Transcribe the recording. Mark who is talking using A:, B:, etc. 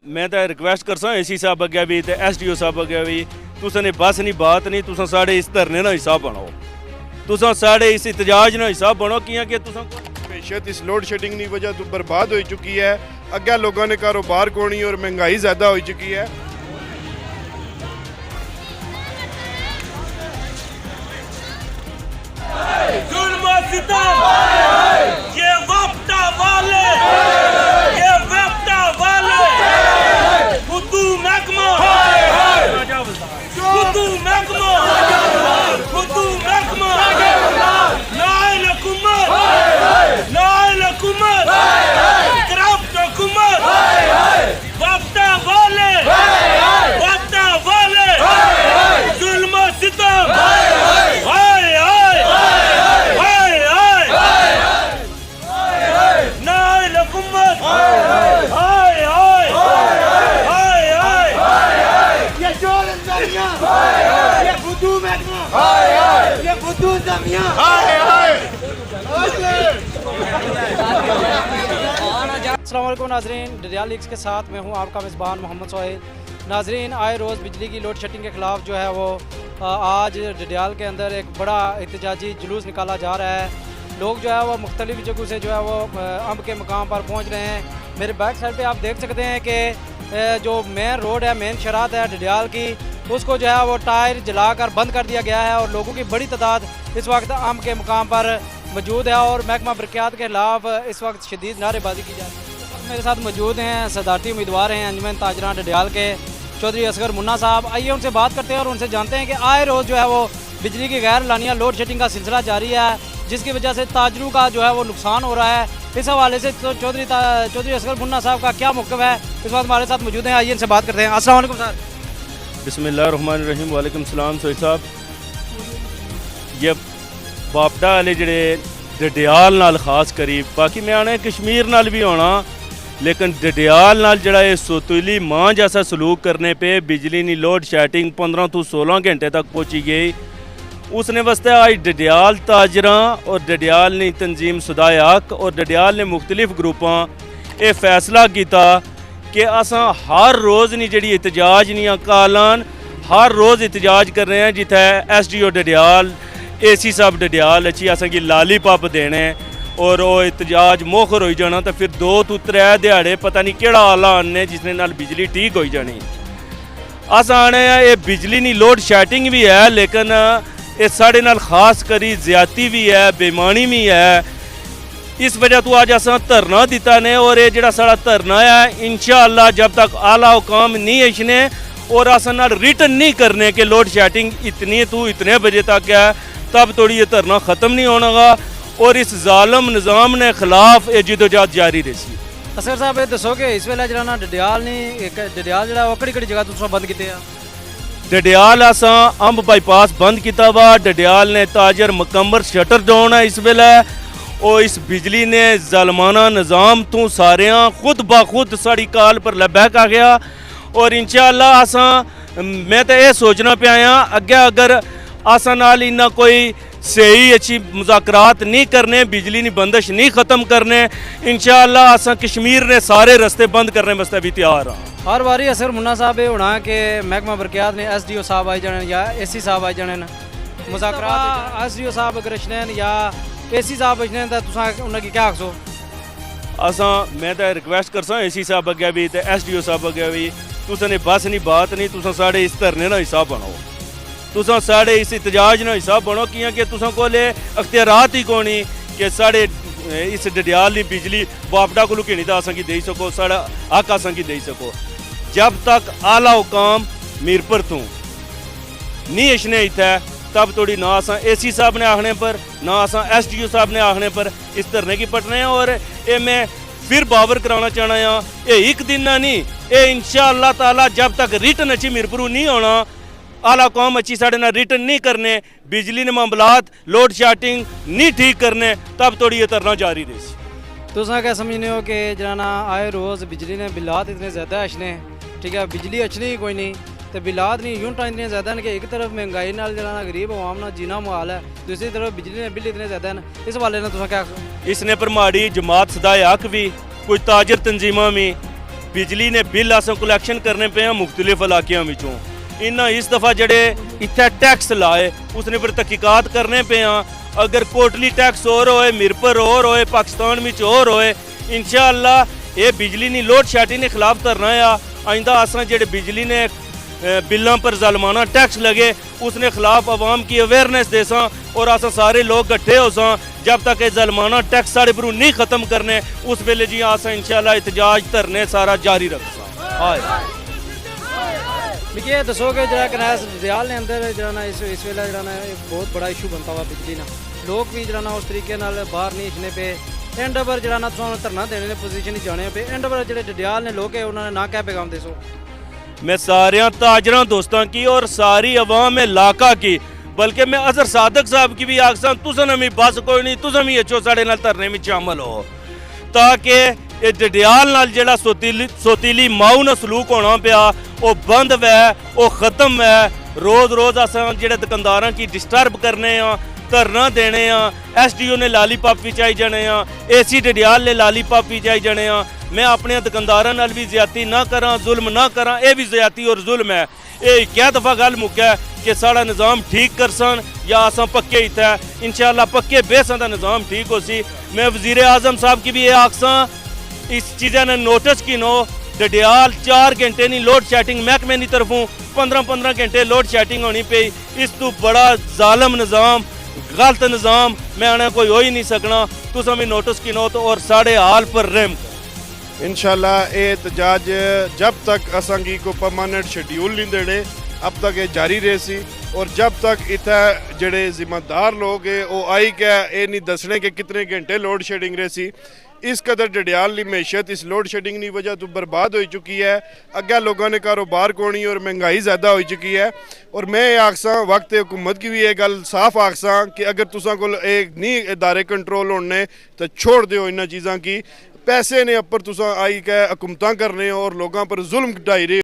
A: मैं तो रिक्वेस्ट करसा एसी साहब अग्गे भी ते SDO साहब अग्गे भी तुसें बस नहीं बात नहीं तुसें साढ़े इस धरने का हिस्सा बनो तुसें साढ़े इस एहतजाज का हिस्सा बनो कि तुसें
B: मैशत इस लोड शेडिंग की वजह तो बर्बाद हो चुकी है। अगे लोगों ने कारोबार कोनी और महंगाई ज़्यादा हो चुकी है।
C: ये वफ्ता वाले खुदू महकमा नाइल हुकूमत करप्ट हुकूमत वफ्ता वाले जुल्म सितम हाय हाय नाइल हुकूमत हाय
D: ये जोर जमिया ये खुदू महकमा ये खुदू जमिया
E: अस्सलाम वालेकुम नाजरीन, डडियाल लीग्स के साथ मैं हूं आपका मेज़बान मोहम्मद सोहेल। नाजरीन, आए रोज़ बिजली की लोड शेडिंग के ख़िलाफ़ जो है वो आज डडियाल के अंदर एक बड़ा एहतजाजी जुलूस निकाला जा रहा है। लोग जो है वो मुख्तलिफ़ जगहों से जो है वो अम्ब के मकाम पर पहुंच रहे हैं। मेरे बैक साइड पे आप देख सकते हैं कि जो मेन रोड है, मेन शरात है डडियाल की, उसको जो है वो टायर जलाकर बंद कर दिया गया है और लोगों की बड़ी तादाद इस वक्त अम्ब के मकाम पर मौजूद है और महकमा बरक़ियात के खिलाफ इस वक्त शदीद नारेबाजी की जा रही है। मेरे साथ मौजूद हैं सदारती उम्मीदवार हैं अंजुमन ताजरान डडियाल के चौधरी असगर मुन्ना साहब। आइए उनसे बात करते हैं और उनसे जानते हैं कि आए रोज़ जो है वो बिजली की गैर लानिया लोड शेडिंग का सिलसिला जारी है, जिसकी वजह से ताजरों का जो है वो नुकसान हो रहा है। इस हवाले से चौधरी असगर मुन्ना साहब का क्या मौक़िफ़ है, इस वक्त हमारे साथ मौजूद हैं। आइए इनसे बात करते हैं। अस्सलाम वालेकुम सर।
A: बिस्मिल्लाहिर्रहमानिर्रहीम। वालेकुम सलाम। सोई साहब, ये बापडा वाले जड़े डडियाल नाल खास करी, बाकी मैं आने कश्मीर नाल भी होना, लेकिन डडियाल नाल जड़ा ये सोतीली मां जैसा सलूक करने पे बिजली नी लोड शेडिंग 15 तो 16 घंटे तक पहुँची गई। उसने वास्ते आज डडियाल ताजरा और डडियाल ने तंजीम सुदायक और डडियाल ने मुख्तलिफ ग्रुपां ये फैसला किया कि असां हर रोज़ नहीं जी एहतजाज नहीं कालान हर रोज़ एहतजाज कर रहे हैं जिथे SDO डडियाल AC साहब डडियाल अच्छी असेंगी लालीपॉप देने और वो एहतजाज मोखर हो जाना तो फिर 2 तो 3 दिहाड़े पता नहीं केड़ा आला आने जिसने नाल बिजली ठीक हो जानी। अस आने ये बिजली नहीं लोड शेडिंग भी है, लेकिन ये साढ़े नाल खास करी ज्यादती भी है, बेईमानी भी है। इस वजह तो आज असा धरना दिता ने और ये जड़ा साड़ा धरना है इंशाअल्लाह जब तक आला हुकाम नहीं इशने और असा नाल रिटर्न नहीं करने के लोड शेडिंग इतनी तो इतने बजे तक है तब थोड़ी ये धरना ख़त्म नहीं होना और इस जालम निज़ाम ने खिलाफ ये जिदोजहद जारी रही।
E: असगर साहब ये दसो कि इस वेले जरा ना डडियाल डडियाल जरा वो कड़ी जगह तुम बंद किते हैं?
A: डडियाल असा अंब बाईपास बंद किया वा, डडियाल ने ताजर मुकम्मल शटर डाउन है इस वेले और इस बिजली ने ज़ालमाना निज़ाम तो सारियां खुद ब खुद साड़ी काल पर लबैक आ गया और इंशाअल्लाह असा मैं तो ये सोचना पे आया अगे अगर असा नाल इन्ना कोई सही अच्छी मुज़ाकरात नहीं करने, बिजली की बंदिश नहीं ख़त्म करने, इंशाअल्लाह असा कश्मीर ने सारे रस्ते बंद करने वास्ते भी तैयार हाँ।
E: हर बारी असर मुन्ना साहब ये होना कि महकमा बरक़ियात ने SDO साहब आई जाने या AC साहब आई जाने मुज़ाकरात SDO साहब अगर अचने या AC साहब अचने तो तुम उन्हें क्या आखो?
A: असा मैं तो रिक्वेस्ट करसा AC साहब अग्गे भी ते SDO साहब अग्गे भी तुसें बस नहीं बात नहीं तुसें साढ़े इस धरने का हिस्सा बनो, तुसें साढ़े इस एहतजाज का हिस्सा बनो कि तुसें कोले अख्तियारात ही कोनी कि साढ़े इस डडियाल की बिजली बापडा को लुकी तो असें दे सको, साढ़ा हक असें दे सको। जब तक आला हुकाम मीरपुर तो नहीं इशने इत्थे तब थोड़ी ना असा AC साहब ने आखने पर ना असा SDO साहब ने आखने पर इस धरने की पटने हैं और ये मैं फिर बावर कराना चाहना यहाँ ये एक दिन ना नहीं, ये इंशाअल्लाह ताला जब तक रिटर्न अच्छी मीरपुर नहीं होना, आला कौम अच्छी साढ़े ना रिटर्न नहीं करने, बिजली ने मामलात लोड शेडिंग नहीं ठीक करने, तब थोड़ी ये धरना जारी रही।
E: तुम क्या समझने हो कि जना आए रोज़ बिजली ने बिलात इतने ज़्यादा अचने, ठीक है बिजली अचनी ही कोई नहीं तो बिलात नहीं यूनिट इतने ज़्यादा हैं कि एक तरफ महंगाई नाल जना गरीब अवाम ना जीना मुहाल है, दूसरी तरफ बिजली ने बिल इतने ज़्यादा हैं। इस हवाले ने तुम क्या
A: इसने पर माड़ी जमात सदाए हक भी कुछ ताजर तंजीमा भी ਬਿਜਲੀ ਨੇ ਬਿੱਲ ਅਸਾਂ ਕਲੈਕਸ਼ਨ ਕਰਨੇ ਪਏ ਆ ਮੁxtਲਿਫ ਇਲਾਕਿਆਂ ਵਿੱਚੋਂ। ਇਹਨਾਂ ਇਸ ਦਫਾ ਜਿਹੜੇ ਇੱਥੇ ਟੈਕਸ ਲਾਏ ਉਸਨੇ ਪਰ ਤਹਿਕੀਕਾਤ ਕਰਨੇ ਪਏ ਆ। ਅਗਰ ਕੋਟਲੀ ਟੈਕਸ ਹੋਰ ਹੋਏ, ਮਿਰਪਰ ਹੋਰ ਹੋਏ, ਪਾਕਿਸਤਾਨ ਵਿੱਚ ਹੋਰ ਹੋਏ, इंशाअल्लाह ये बिजली नहीं लोड शेडिंग के खिलाफ धरना आ। आइंदा असा जेडे बिजली ने बिलों पर ज़ालमाना टैक्स लगे उसने खिलाफ आवाम की अवेयरनेस दे सा और असा सारे लोग इकट्ठे हो सा। जब तक ये ज़ालमाना टैक्स साढ़े पर नहीं ख़त्म करने उस वेले जी असा इंशाअल्लाह एहतजाज धरने सारा जारी रख सा। हाय
E: मिगी ये दसो कि जरा कनैस रियाल ने अंदर जरा ना इस वेले जरा ना एक बहुत बड़ा इशू बनता हुआ बिजली ना लोग भी जरा ना उस तरीके नाल बाहर नहीं इचने पे एंड पर जरा ना तुम धरना देने ने पोजीशन ही जाने पे एंड पर जो डडियाल ने लोग है उन्होंने ना क्या पैगाम देसो।
A: मैं सारे ताजरा दोस्तों की और सारी अवाम इलाका की बल्कि मैं अजहर सादक साहब की भी आखसा तुसन भी बस कोई नहीं तुसन भी अच्छो साढ़े नाल धरने में शामिल हो ताकि ये डडियाल नाल जेड़ा सोतीली माऊ ना सलूक होना पिया वो बंद वै वो खत्म है। रोज़ रोज़ असां जेड़े दुकानदारां की डिस्टर्ब करने आ धरना देने आ। SDO ने लालीपॉप भी चाहिए जाने आ, AC डडियाल ने लालीपॉप भी चाहिए जाने आ। मैं अपने दुकानदारों नाल भी ज्यादती ना करा जुल्म ना करा ये भी ज्यादती और जुल्म है। ये क्या दफ़ा गल मुक्या कि साड़ा निज़ाम ठीक कर सन या असां पक्के इत्थै इंशाअल्लाह पक्के बेसां दा निज़ाम ठीक हो सी। मैं वज़ीर आज़म साहब की भी ये आखसा इस चीज़ा ने नोटिस की नो डडियाल 4 घंटे नहीं लोड शेडिंग महकमे की तरफों 15-15 घंटे लोड शेडिंग होनी पई। इस तो बड़ा जालम निज़ाम गलत निज़ाम मैं आना कोई हो ही नहीं सकना। तुम भी नोटिस की नो तो और साढ़े हाल पर रहम कर
B: इंशाअल्लाह ये एहतजाज जब तक असांगी को परमानेंट शेड्यूल नहीं देने अब तक ये जारी रहेसी। और जब तक इतना जड़े जिम्मेदार लोग है वो आई क्या ये नहीं दसने के कितने घंटे लोड शेडिंग रहेसी। इस कदर डडियाल की मैशत इस लोड शेडिंग की वजह तो बर्बाद हो चुकी है। अगर लोगों ने कारोबार कोनी और महंगाई ज़्यादा हो चुकी है। और मैं ये आखसा वक्त हुकूमत की भी ये गल साफ आखसा कि अगर तुसा को एक नहीं इदारे कंट्रोल होने तो छोड़ दो इन चीज़ों की पैसे ने अपर तुसा आई क्या हुकूमत करने और लोगों पर जुल्म ढाई रहे